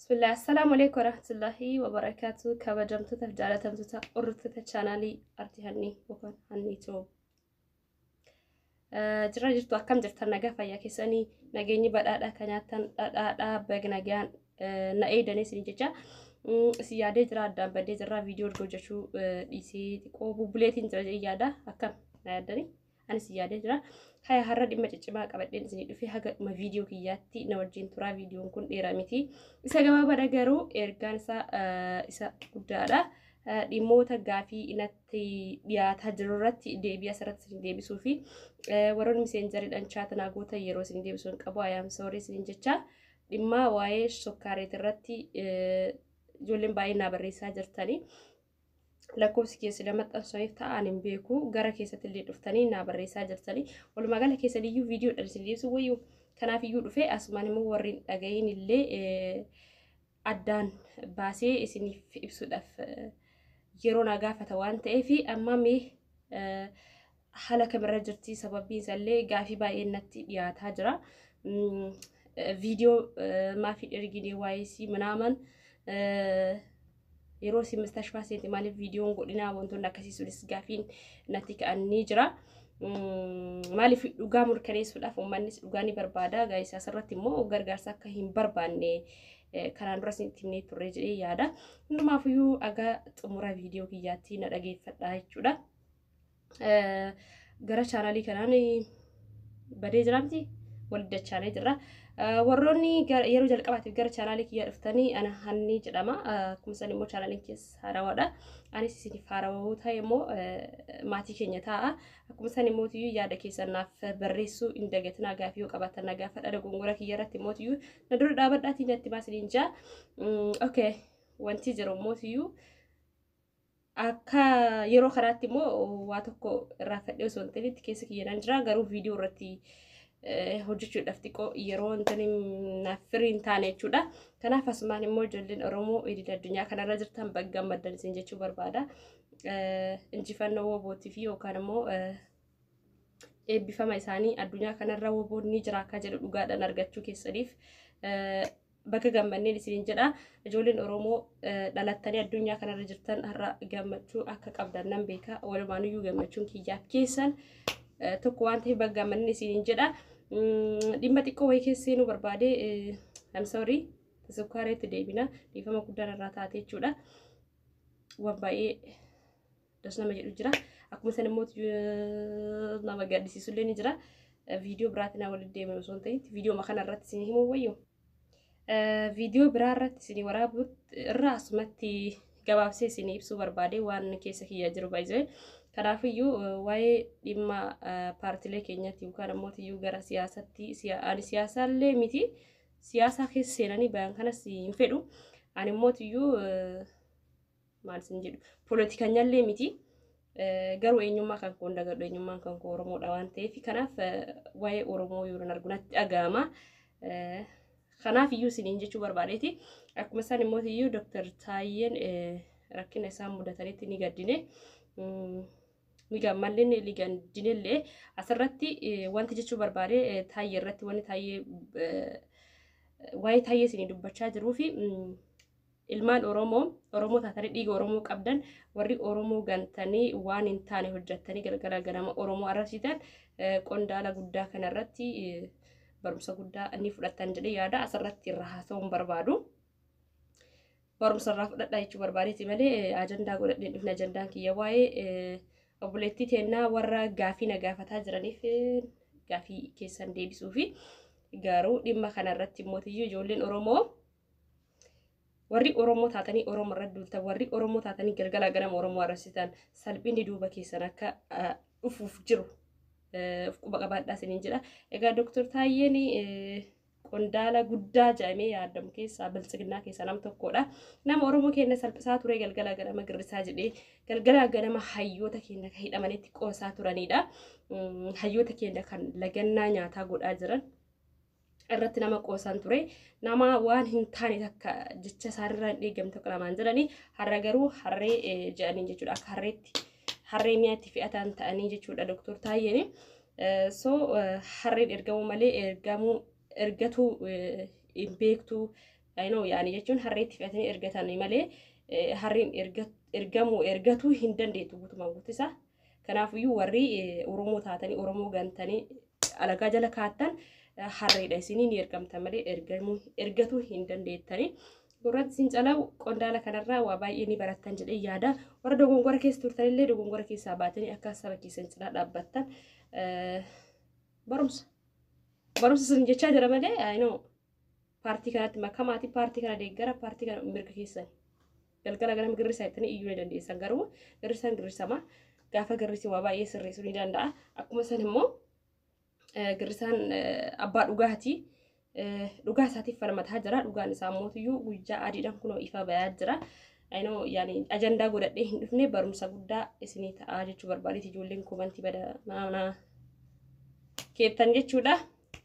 بسم الله السلام عليكم ورحمة الله وبركاته كبجمت تفجالة تمتتا قررت تشانالي أرتهني وكان هني توب جرى جرتوا كم جرتنا نجافة يا كيساني نجيني بدأ كنياتن أدا بجناجان نأيدني سنججا سيادة جرى دام بدي جرى فيديو رجوجشو ديسي تكو ببليتين جرى يادا أكم نأيدني أنا سيادة جرى هاي هرد إما تجمع كبدين زين في حاجة ما فيديو كياتي نورجين ترى فيديو نكون إيراميتي إذا جماعة بدأجرو إرجانسا إذا قدرة dhimmoota gaafii inatti dhiyaataa jirurratti deebii asirratti isin deebisuu fi warroonni miseenjariidhaan chaatanaa goota yeroo isin deebisuun qabu ayyaam soorii isin jecha dhimma waa'ee shokkaareetii irratti ijoolleen baay'ee naa barreessaa jirtanii lakkoofsi keessi lama maxxansaniif ta'an hin beeku gara keessatti illee dhuftanii naa barreessaa jirtanii walumaa gala keessaniyyuu viidiyoodhaan isin deebisuu wayyuu kanaafiyyuu dhufee asumaan immoo warri dhaga'iin illee addaan baasee isiniif ibsuudhaaf yeroo nagaafata waan ta'eef amma mee haala kamirra jirti sababiin isaallee gaafii baay'ee natti dhiyaataa jira viidiyoo maafi ergine waa'ee manaaman yeroo si mustashfaa seenti maaliif viidiyoon godhinaa wantoonni akkasii sunis gaafiin natti ka'anii jira maaliif dhugaa mirkaneessuudhaaf uummannis dhugaa ni barbaada gaa'isa asirratti immoo gargaarsa akka hin barbaanne kanaan dura isin timnee turre jedhee yaada hundumaafiyyuu aga xumura viidiyoo kiyyaatti na dhageeffadhaa jechuudha gara chaanaalii kanaan badee jiraamti waliddachaalee jirra warroonni yeroo jalqabaatiif gara chaanaalii kiyyaa dhuftanii ana hanni jedhama akkuma san immoo chaanaaliin keessa haarawaadha anis isiniif haarawaa ta'e immoo maatii keenya ta'a akkuma san immoo yaada keessanaaf barreessuu hin dagatinaa gaafii yoo qabaatan gaafadha dogongora kiyya irratti immoo na dura dhaabadhaatiin natti baasiniin jaa okay wanti jiru immoo akka yeroo kanaatti immoo waa tokko irraa fadhee osoo hin ta'initti keessa kiyyanaan jira garuu viidiyoo irratti hojjechuudhaaf xiqqoo yeroo intani naaf firii hin taane jechuudha. Kanaaf asumaan immoo ijoolleen Oromoo idil addunyaa kanarra jirtan baga gammaddan isin jechuu barbaada. Injifannoo wobootii fi yookaan immoo eebbifama isaanii addunyaa kanarra woboon ni jira akka jedhu dhugaadhaan argachuu keessaniif baga gammanneen isiniin jedha. Ijoolleen Oromoo dhalattanii addunyaa kanarra jirtan har'a gammachuu akka qabdan nan beeka. Walumaanuyyuu gammachuun kiyyaaf keessan tokko waan ta'eef baga gammanneen isiniin jedha. Dhimma xiqqoo wayii keessa seenuu barbaade I'm sorry sukkaareetti deebina dhiifama guddaan irraa taate jechuudha waan baay'ee das nama jedhu jira akkuma san immoo nama gaddisiisullee ni jira viidiyoo biraatiin walitti deemnu osoo hin ta'in viidiyoo kana irratti isin himuu wayyo viidiyoo biraa irratti isin waraabu irraa asumatti gabaabsee isin ibsuu barbaade waan keessa kiyyaa jiru baay'ee kanaafiyyuu waa'ee dhimma paartilee keenyatti yookaan ammoo gara siyaasatti ani siyaasaallee miti siyaasa keessa seenanii bayan kanas hin fedhu ani immoo maal sin jedhu politikanyallee miti garuu eenyummaa kan koon dagadhu eenyummaan kan koo Oromoodha waan ta'eef kanaaf waa'ee Oromoo yoo argunatti dhaga'ama kanaafiyyuu isiniin jechuu barbaadeeti akkuma isaan immoo Dr. Taayyeen rakkina isaan mudatanitti ni gaddine ni gammalleen ligan dinellee asirratti wanti jechuu barbaade Taayyee irratti wanti Taayyee waa'ee Taayyee isin dubbachaa jiruu fi ilmaan Oromoo taatanii dhiiga Oromoo qabdan warri Oromoo gantanii waan hin taane hojjettanii galgala ganama Oromoo arrabsitan qondaala guddaa kanarratti barumsa guddaa inni fudhatan jedhee yaada asirratti irraa haasa'uun barbaadu barumsa irraa fudhadhaa jechuu barbaadeeti malee ajandaa godhadheen dhufne ajandaan kiyya waa'ee obboleettii teennaa warra gaafii na gaafataa jiraniif gaafii keessan deebisuu fi garuu dhimma kanarratti immoo ijoolleen Oromoo warri Oromoo taatanii Oromoo irra duultan warri Oromoo taatanii galgala ganama Oromoo arrabsitan salphinni duuba keessan akka dhufuuf jiru quba qabaadhaa isiniin jedha egaa Dr. Taayyeen qondaala guddaa jedhamee yaadamu keessaa biltsiginnaa keessaa nam tokkodha nama Oromoo keenya salphisaa ture galgala ganama girrisaa jedhee galgala ganama hayyoota keenya kan hidhamanitti qoosaa turanidha hayyoota keenya kan lagannaa nyaataa godhaa jiran irratti nama qoosan ture nama waan hin taane takka jecha isaarraa hin eegamne tokko lamaan jedhanii har'a garuu harree jedhanii jechuudha akka harreetti harree mi'aatti fe'atan ta'anii jechuudha Dr. Taayyeen harreen ergamuu malee ergatu in beektu ayinoo yaani jechuun harreetti fe'atanii ergatanii malee harreen ergatuu hin dandeettu guutumaan guutusaa. Kanaafiyyuu warri Oromoo taatanii Oromoo gantanii alagaa jala kaattan harreedha isiniin ergamta malee ergatuu hin dandeettanii. Gurratti sin calaw qondaala kanarraa waa baay'ee ni barattan jedhee yaada. Warra dogongora keessa turtanillee dogongora keessaa baatanii akka saba keessan cinaa dhaabbattan barumsa sin jechaa jira malee ayinoo paartii kanatti makamaatii paartii kana deeggara paartii kana mirga keessan galgala gara girrisa ittanii iyyuu ni dandeessan garuu girrisaan girrisama gaafa girrisi waa baay'ee sirreessuu ni danda'a. Akkuma san immoo girrisaan abbaa dhugaatii dhugaa isaatiif falmataa jira. Dhugaan isaa mootiyyuu guyyaa adiidhaan kunoo ifa bayaa jira. Ayinoo yaani ajandaa godhadhee hin dhufne barumsa guddaa isinii ta'aa jechuu barbaadeeti ijoolleen komantii bada maana keettan jechuudha.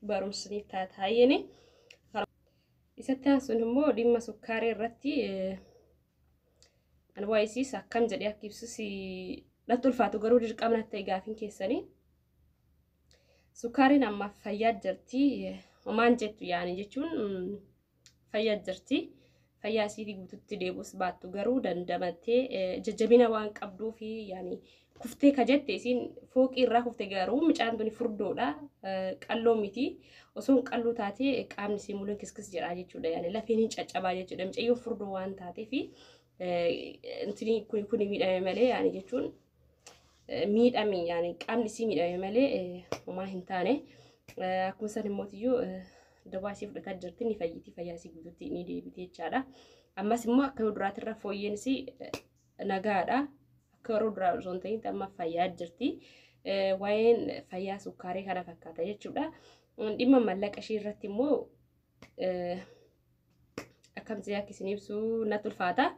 Barumsaniif taataayeen isatti aansuun immoo dhimma sukkaarii irratti anwaayisiis akkam jedhee akka ibsus natti ulfaatu garuu dirqama natti ta'e gaafiin keessanii sukkaariin ammaaf fayyaa jirti. Homaan jettu yaani jechuun fayyaa jirti. Fayyaa isiitii guututti deebus baattu garuu dandamattee jajjabina waan qabduu fi yaani kuftee ka jette isiin fooqii irraa kufte garuu mucaan tuni furdoodha. Qalloo miti. Osoo qalloo taatee qaamni isii muuluun kiskis jedha jechuudha. Yaani lafeen hin caccabaa jechuudha. Mucayyoo furdoo waan taateef intini kun miidhame malee yaani jechuun miidhame yaani qaamni isii miidhame malee homaa hin taane. Akkuma san immoo dawaa isii fudhataa jirti ni fayyiti fayyaa isii guututti ni deebiti jechaadha. Ammas immoo akka duraatirra fooyyeen isii nagaadha. Akka yeroo duraa osoo hin ta'in amma fayyaa jirti. Waa'een fayyaa sukkaarii kana fakkaata jechuudha. Dhimma mallaqa ishee irratti immoo akkamti akka isin ibsu natti ulfaata.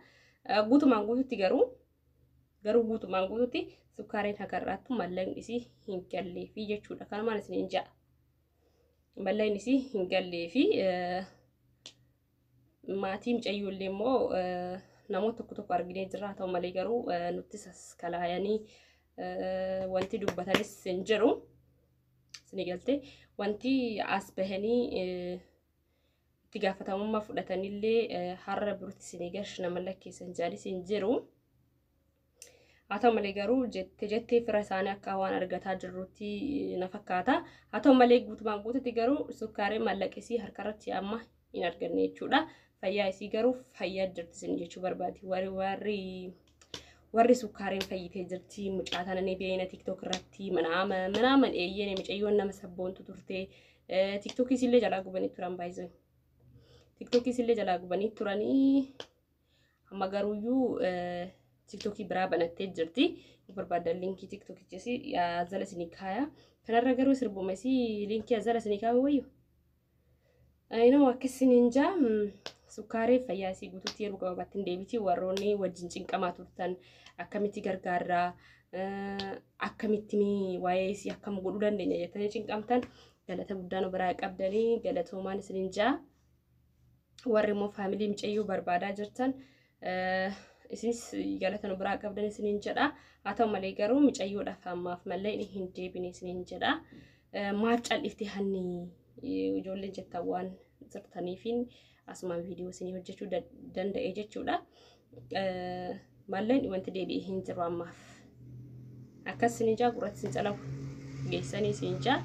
Guutumaan guututti garuu guutumaan guututti sukkaariin hagarraattu mallaqni isii hin galleefi jechuudha. Kanumaan isiniin ja'a. Mallaqni isii hin galleefi maatii mucayyoollee immoo namoota tokko arginee jira. Haa ta'u malee garuu nutti saskalaayanii wanti dubbatanis hin jiru. Isinii galtee wanti as bahanii itti gaafatamummaa fudhatanillee har'a birutti isinii galchina mallaqeessan jaalis hin jiru. Haa ta'u malee garuu jettee fira isaanii akka waan argataa jirrutti na fakkaata. Haa ta'u malee guutumaan guututti garuu sukkaariin mallaqisii harkarratti amma hin arganne jechuudha. Fayyaa isii garuu fayyaa jirti isin jechuu barbaadi. Warri sukkaariin fayyitee jirti mucaa tananii beena TikTok irratti manaaman eeyyeen mucayyoon nama sabboontu turte. TikTokis illee jalaa gubanii turan baay'ee. TikTokis illee jalaa gubanii turanii amma garuuyyuu TikTokii biraa banattee jirti. Barbaadan linkii TikTokichis azala isinii kaaya. Kanarra garuu sirbuma isii linkii azala isinii kaa'u wayyu. Ayinoo akkasiniin jaa sukkaarii fayyaa isii guututti yeroo gabaabatti hin deebiti. Warroonni wajjin cinqamaa turtan akkamitti gargaaraa akkamitti waa'ee isii akkam godhuu dandeenya jettanii cinqamtan galata guddaan biraa qabdanii galatoomaan isiniin jaa. Warri immoo faamilii mucayyoo barbaadaa jirtan isinis galata biraa qabdan isiniin jedha. Haa ta'u malee garuu mucayyoodhaaf ammaaf mallee hin deebine isiniin jedha. Maaf cal'iftee hanni ijoolleen jettan waan jirtaniifin asumaan viidiyoo isinii hojjechuu danda'e jechuudha. Malleen wanti deebi'ee hin jiru ammaaf. Akkas isin jaa gurratti isin calawu geessanii isin jaa.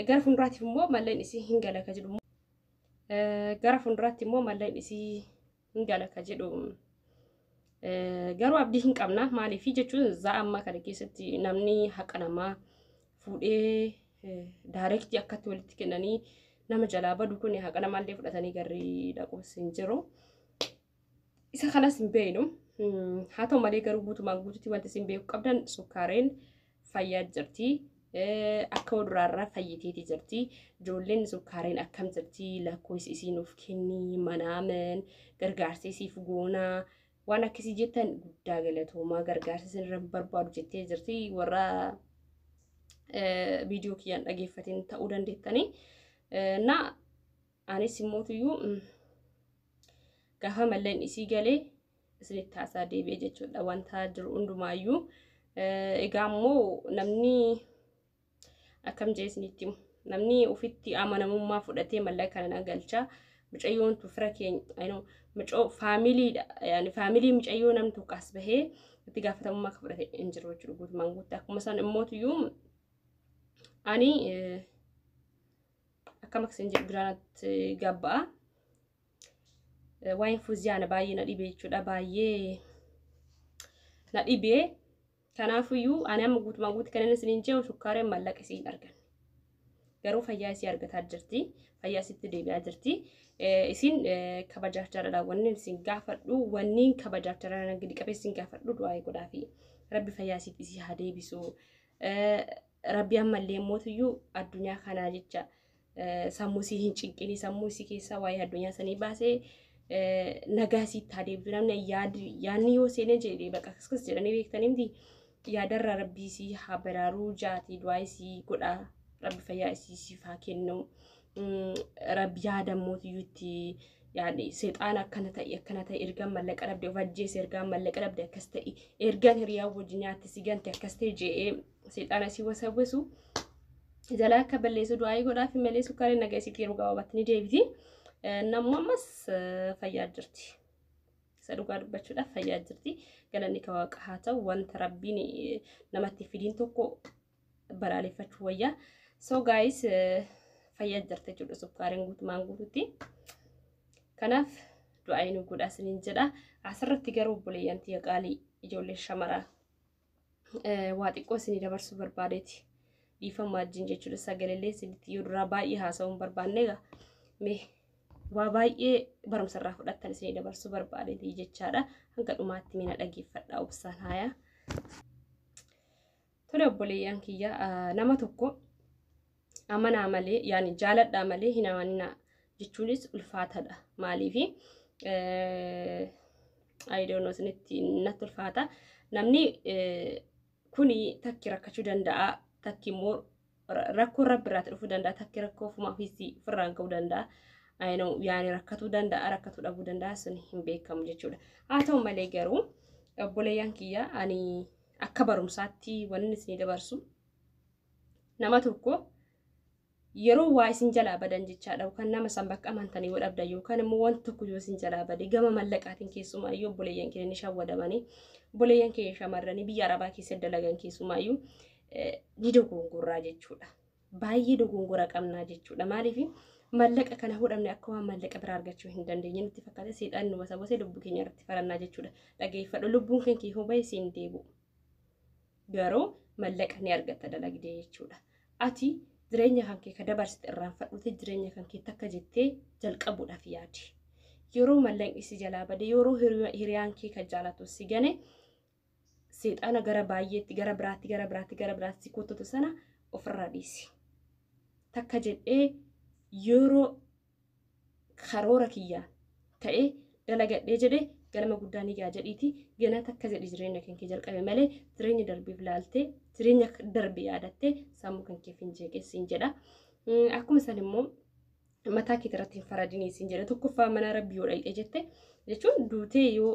Gara fuulduraatti immoo malleen isii hin galaka jedhu. Gara fuulduraatti immoo malleen isii hin galaka jedhu. Garuu abdii hin qabna maaliif jechuun za'a amma kana keessatti namni haqa namaa fuudhee daareektii akkatti walitti kennanii nama jalaa badu kun haqa namaallee fudhatanii garri dhaquus hin jiru. Isa kanas hin beeknu. Haa ta'u malee garuu guutumaan guututti wanti isin beekuu qabdan sukkaariin fayyaa jirti. Akka duraarraa fayyiteeti jirti. Ijoolleen sukkaariin akkam jirti lakkoofsi isii nuuf kenni manaaman gargaarsa isiif goonaa waan akkasii jettan guddaa galatoomaa gargaarsa isin irra barbaadu jettee jirti. Warra viidiyoo kiyyaan dhageeffatiin ta'uu dandeettanii. Na anis immootiyyuu gaafa malleen isii galee isinitti taasaa deebi'e jechuudha. Wanta jiru hundumaayyuu egaa immoo namni akkam jee isinitti namni ofitti amanamummaa fudhatee mallaqa kana galcha mucayyoon tu fira keenya ayinoo mucoo faamiliidha yaani faamilii mucayyoo namni tokko as bahee itti gaafatamummaa akka fudhate hin jiru jechuudha guutumaan guutti akkuma san immootiyyuu ani akka maksin jedhu biraanatti gabba'a waa'een fuuziyaana baay'ee na dhibee jechuudha baay'ee na dhibee kanaafiyyuu ani amma guutumaan guutti kan inni isiniin jedhu shukkaareen mallaqa isiin argan garuu fayyaa isii argataa jirti fayyaa isitti deebi'aa jirti isin kabajaaf jaalala wanni isin gaafadhu wanni kabajaaf jaalala gadi qabeessa isin gaafadhu du'aa godhaa fi rabbi fayyaa isitti isii haa deebisu rabbi ammallee mootiyyuu addunyaa kanaa jecha sammuu isii hin cinqini sammuu isii keessaa waa'ee addunyaa sanii baasee nagaa isitti haa deebisu namni yaadni yoo seenee jedhee bakka akkas jedhanii beektanii yaadarraa rabbi isii haa baraaruu jaati du'aa isii godhaa rabbi fayyaa isii siif haa kennu rabbi yaadamootiyyuutti yaani seexaan akkana ta'e ergaan mallaqa dhabde of ajjeese ergaan mallaqa dhabde akkas ta'e ergaan hiriyaa wajjin nyaatti si gante akkas ta'e je'ee seexaan asii wasawwasu jalaa akka balleessu du'aa godhaa fi malee sukkaareen nagaa isiitti yeroo gabaabaatti ni deebiti namni ammas fayyaa jirti isa dhugaa dubbachuudhaaf fayyaa jirti galanni ka waaqa haa ta'u wanta rabbiin namatti fidiin tokko balaaleffachuu wayyaa so guys fayyaa jirti jechuudha sukkaareen guutumaan guututti kanaaf du'aa inni godhaa isiniin jedha asirratti garuu obboleeyyantii qaalii ijoollee shamaraa waa xiqqoo isinii dabarsuu barbaadeeti dhiifama wajjin jechuudha sagalee isinitti yoo duraa baay'ee haasa'uun barbaanne mee waa baay'ee barumsa irraa fudhattan isinii dabarsuu barbaadeeti jechaadha hanga dhumaatti mina dhageeffadhaa obsaan haayaa tole obboleeyyan kiyya nama tokko amanaa malee yaani jaaladhaa malee hin amaninaa jechuunis ulfaataadha maaliifi I don't know isinitti natti ulfaata namni kuni takki rakkachuu danda'a takki immoo rakkoo rabbi irraa dhufuu danda'a takki rakkoo ofumaa ofiisii ofirraan ka'uu danda'a I know yaani rakkatuu danda'a rakkatuu dhabuu danda'a sun hin beekamu jechuudha haa ta'u malee garuu obboleeyyan kiyya ani akka barumsaatti wanni isin dabarsu nama tokko yeroo waa isin jalaa badan jechaadha yookaan nama san bakka amantanii yoo dhabdan yookaan immoo waan tokko yoo isin jalaa bade gama mallaqaatiin keessumaayyuu obboleeyyan keenya ni shawwadamanii obboleeyyan keenya shamarranii biyya arabaa keessa dalagan keessumaayyuu ni dogongorraa jechuudha baay'ee dogongora qabnaa jechuudha maaliif mallaqa kana hodhamne akka waan mallaqa biraa argachuu hin dandeenye nutti fakkaate seexaan nu wasawwasee lubbuu keenya irratti farannaa jechuudha dhageeffadhu lubbuun keenya kee hubee siin deebi'u garuu mallaqa ni argatta dalagdee jechuudha ati jireenya kan kee ka dabarsite irraanfadhuute jireenya kan kee takka jettee jalqabuudhaaf yaadi yeroo mallaqni si jalaa bade yeroo hiriyaan kee ka jaalatu si gane seexaana gara baay'eetti gara biraatti kottotu sana ofirraa dhiisi takka jedhee yeroo karoora kiyyaan ta'ee dalagadhee jedhee galma guddaa ni gaa jedhiiti gana takka jedhi jireenya kan kee jalqabe malee jireenya darbiif laaltee jireenya darbe yaadattee sammuu kan kee hin jeeqessin jedha akkuma san immoo mataa kee irratti hin faradinii sin jedha tokkoffaa mana rabbii yoo dhaqxe jette jechuun duutee yoo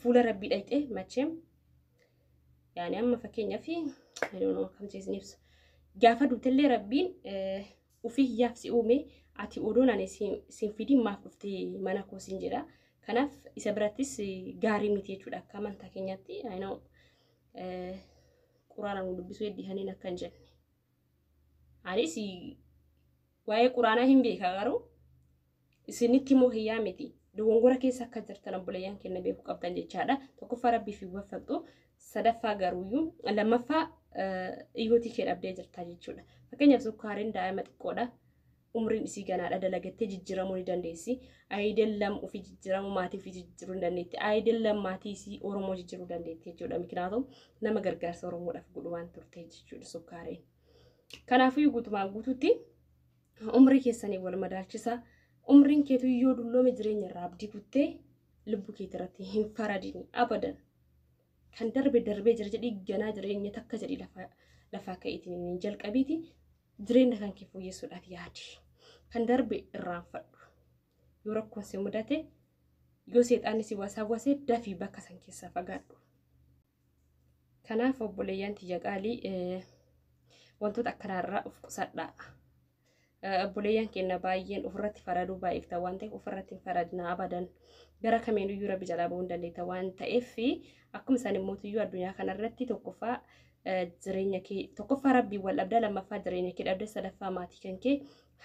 fuula rabbii dhaqxe macheem yaani amma fakkeenyaaf kam jeesniif gaafa duutellee rabbiin ufii hiyyaaf uume ati odoon ani sin fidin maaf dhuftee mana koo sin jedha kanaaf isa birattis gaarii miti jechuudha akka amantaa keenyaatti ayinoo quraana nu dubbisuu heddihaniin akkan jenne anis waa'ee quraanaa hin beeka garuu isinitti immoo hiyyaa miti dogongora keessa akka jirtan obboleeyyan keenya beekuu qabdan jechaadha tokkoffaa rabbii fi waffaqxu sadaffaa garuuyyuu lammaffaa dhiyootii kee dhabdee jirta jechuudha fakkeenyaaf sukkaariin daa'ima xiqqoodha umriin isii ganaadha dalagattee jijjiiramuu ni dandeessi ayidallam ofii jijjiiramuu maatii ofii jijjiiruu ni dandeetti ayidallam maatii isii oromoo jijjiiruu dandeetti jechuudha miknaatum nama gargaarsa oromoodhaaf godhu waan turte jechuudha sukkaariin kanaafuu guutumaan guutuutti umrii keessanii wal madaalchisa umriin keetu yoo dulloome jireenya irraa abdii kuttee lubbuu keetii irratti hin faradini abadan kan darbee jira jedhii ganaa jireenya takka jedhii lafaa ka'iitiin jalqabiiti jireenya kan kee fooyyessuudhaaf yaadi kan darbe irraanfadhu yoo rakkoon si mudate yoo seexaanni si wasawwase dafii bakka san keessaa fagaadhu kanaaf obboleeyyan tiyya qaalii wantoota akkanaarraa of qusadhaa obboleeyyan keenya baay'een ofirratti faraduu baay'ifta waan ta'eef ofirratti hin faradna abadan gara kamiiniyyuu rabbi jalaa ba'uu hin dandeetta waan ta'eef akkuma isaan immoo iyyuu addunyaa kanarratti tokkoffaa jireenya kee tokkoffaa rabbii wal dhabdaa lammaffaa jireenya kee dhabdee sadaffaa maatii kan kee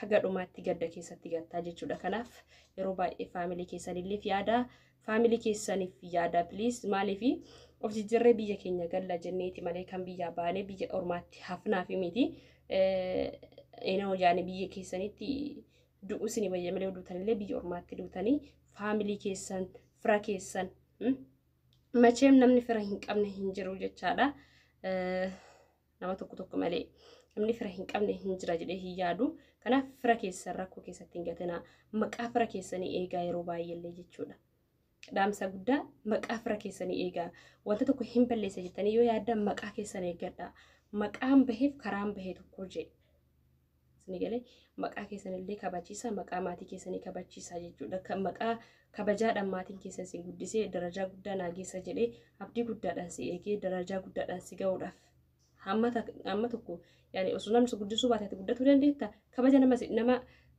haga dhumaatti gadda keessatti gattaa jechuudha. Kanaaf yeroo baay'ee faamilii keessaniif yaada faamilii keessaniif yaada please maaliif of jijjiirree biyya keenya galla jenneeti malee kan biyyaa baanee biyya ormaatti hafnaaf miti. Eenoo jaani biyya keessanitti du'u isin wayya malee duutanillee biyya ormaatti duutanii faamilii keessan fira keessan macheem namni fira hin qabne hin jiru jechaadha. Nama tokko malee namni fira hin qabne hin jira jedhee hin yaadu. Kanaaf fira keessan rakkoo keessatti hin gatinaa maqaa fira keessanii eegaa yeroo baay'eellee jechuudha. Dhaamsa guddaa maqaa fira keessanii eegaa wanta tokko hin balleessa jettanii yoo yaaddan maqaa keessan eeggadha. Maqaan baheef karaan bahee tokko jedhe. Sinigalee maqaa keessanillee kabachiisa maqaa maatii keessanii kabachiisa jechuudha. Maqaa kabajaadhaan maatiin keessan si guddisee darajaa guddaa naageessa jedhee abdii guddaadhaan si eegee darajaa guddaadhaan si ga'uudhaaf amma tokko yaani osoo namni si guddisuu baatee guddatuu dandeetta. Kabaja nama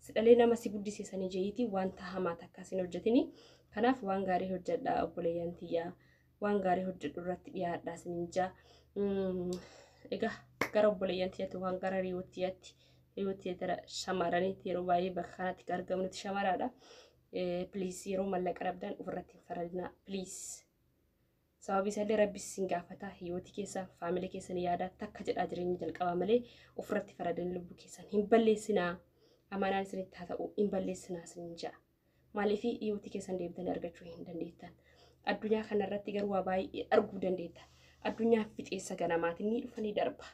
sidhalee nama si guddisiisanii jeeyitii wanta hamaa takkaasiin hojjetini. Kanaaf waan gaarii hojjedhaa obboleeyyan tiyyaa waan gaarii hojjedhu irratti dhiyaadhaa sinin jaa. Egaa gara obboleeyyan tiyyaatti waan gara riyoottiyaatti tira shamarraniitti yeroo baay'ee bakka kanatti argamnutti shamaraadha. Please yeroo mallaqa dhabdan ofirratti hin faradinaa please. Sababii isallee rabbi sin gaafata hiyooti keessan faamilii keessan yaadaa takka jedhaa jireenya jalqabaa malee ofirratti faradan lubbuu keessan hin balleessinaa. Amanaan isinitti haa ta'u hin balleessinaa sin ja'a. Maaliif hiyooti keessan deebitanii argachuu hin dandeettan. Addunyaa kanarratti garuu waa baay'ee arguu dandeetta. Addunyaa fixeessa ganamaatiin ni dhufanii darba.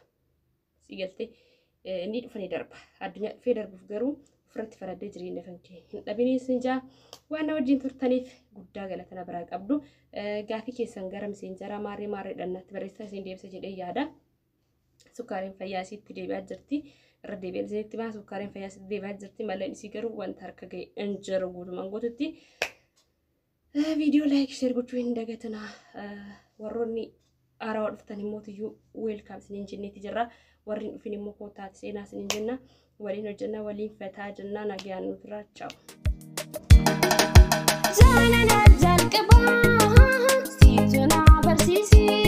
Si galtee ni dhufanii darba. Addunyaa dhufee darbuuf garuu ofirratti faradee jireenya kan kee hin dhabinii sin ja'a. Waan na wajjin turtaniif guddaa galatana biraa qabdu. Gaafii keessan gara miseenjara maarree dhannaatti barreessaa isin deebisa jedhee yaada. Sukkaariin fayyaa isiitti deebi'aa jirti. Irra deebi'een isinitti maa sukkaariin fayyaa isiitti deebi'aa jirti. Malleen isii garuu wanta harka ga'e hin jiru guutumaan guututti. Viidiyoo laayik sheer gochuu hin dagatinaa. Warroonni haaraa dhuftan immoo iyyuu weelkaam isiniin jenneeti jirra. Warri hin dhufin immoo kootaati seenaa isiniin jenna. Waliin hojjenna waliin fataa jenna nagaan nuti raachaawu. Jaalala jalqabaa siituna barsiisii.